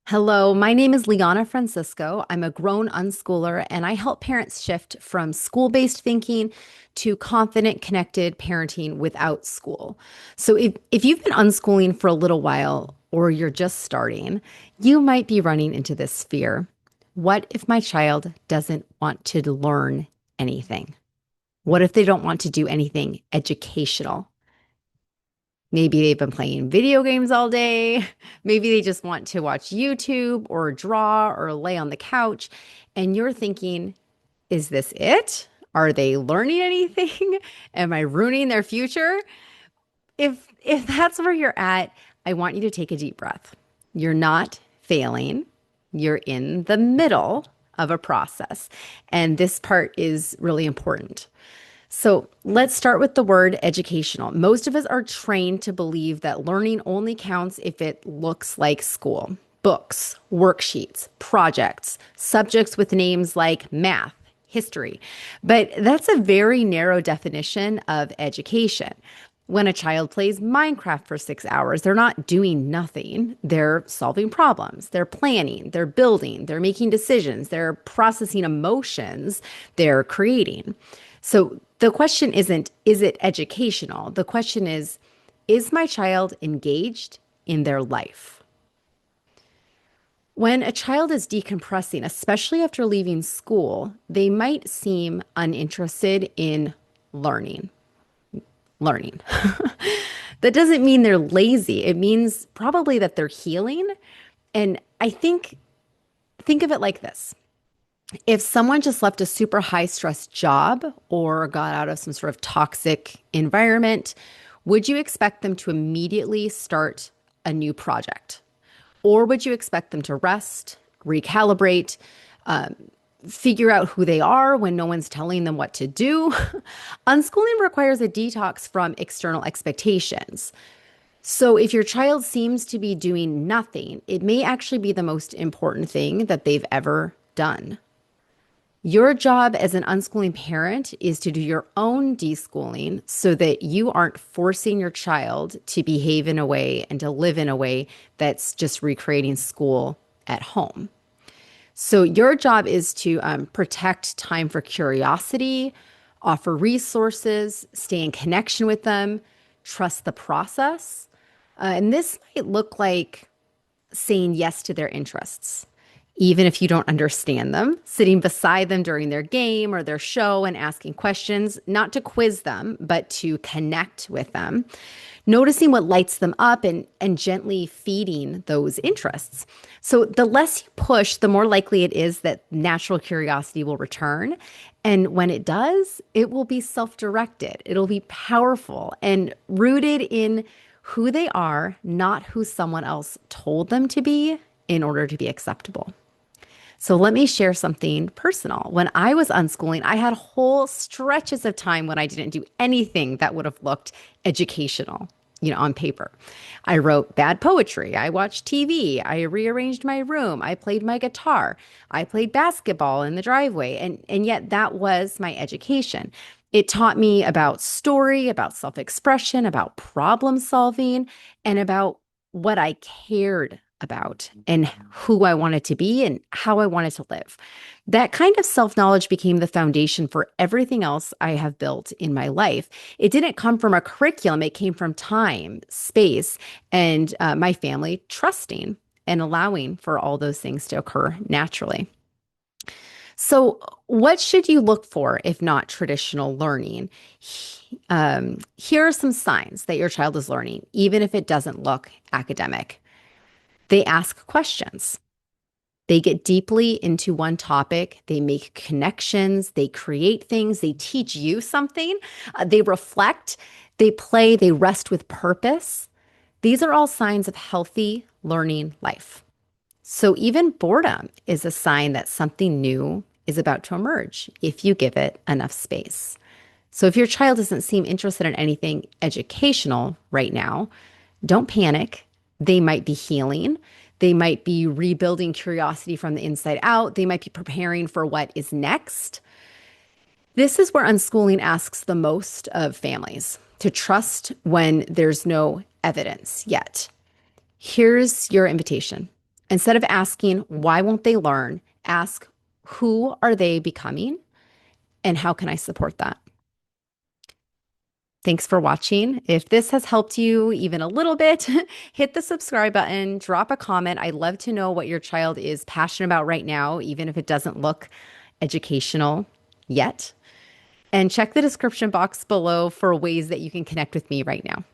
Hello, my name is Liana Francisco. I'm a grown unschooler, and I help parents shift from school-based thinking to confident, connected parenting without school. So if you've been unschooling for a little while or you're just starting, you might be running into this fear. What if my child doesn't want to learn anything? What if they don't want to do anything educational? Maybe they've been playing video games all day. Maybe they just want to watch YouTube or draw or lay on the couch. And you're thinking, is this it? Are they learning anything? Am I ruining their future? If that's where you're at, I want you to take a deep breath. You're not failing. You're in the middle of a process. And this part is really important. So let's start with the word educational. Most of us are trained to believe that learning only counts if it looks like school. Books, worksheets, projects, subjects with names like math, history. But that's a very narrow definition of education. When a child plays Minecraft for 6 hours, they're not doing nothing. They're solving problems, they're planning, they're building, they're making decisions, they're processing emotions, they're creating. So the question isn't, is it educational? The question is my child engaged in their life? When a child is decompressing, especially after leaving school, they might seem uninterested in learning. Learning. That doesn't mean they're lazy. It means probably that they're healing. And think of it like this. If someone just left a super high stress job or got out of some sort of toxic environment, would you expect them to immediately start a new project? Or would you expect them to rest, recalibrate, um, figure out who they are when no one's telling them what to do? Unschooling requires a detox from external expectations. So if your child seems to be doing nothing, it may actually be the most important thing that they've ever done. Your job as an unschooling parent is to do your own deschooling so that you aren't forcing your child to behave in a way and to live in a way that's just recreating school at home. So, your job is to protect time for curiosity, offer resources, stay in connection with them, trust the process. And this might look like saying yes to their interests, even if you don't understand them, sitting beside them during their game or their show and asking questions, not to quiz them, but to connect with them, noticing what lights them up and gently feeding those interests. So the less you push, the more likely it is that natural curiosity will return. And when it does, it will be self-directed. It'll be powerful and rooted in who they are, not who someone else told them to be in order to be acceptable. So let me share something personal. When I was unschooling, I had whole stretches of time when I didn't do anything that would have looked educational, on paper. I wrote bad poetry. I watched TV. I rearranged my room. I played my guitar. I played basketball in the driveway. And yet that was my education. It taught me about story, about self-expression, about problem solving, and about what I cared about and who I wanted to be and how I wanted to live. That kind of self knowledge became the foundation for everything else I have built in my life. It didn't come from a curriculum, it came from time, space, and my family trusting and allowing for all those things to occur naturally. So, what should you look for if not traditional learning? Here are some signs that your child is learning, even if it doesn't look academic. They ask questions. They get deeply into one topic. They make connections. They create things. They teach you something. They reflect. They play. They rest with purpose. These are all signs of healthy learning life. So even boredom is a sign that something new is about to emerge if you give it enough space. So if your child doesn't seem interested in anything educational right now, don't panic. They might be healing. They might be rebuilding curiosity from the inside out. They might be preparing for what is next. This is where unschooling asks the most of families to trust when there's no evidence yet. Here's your invitation. Instead of asking, why won't they learn? Ask, who are they becoming and how can I support that? Thanks for watching. If this has helped you even a little bit, hit the subscribe button, drop a comment. I'd love to know what your child is passionate about right now, even if it doesn't look educational yet. And check the description box below for ways that you can connect with me right now.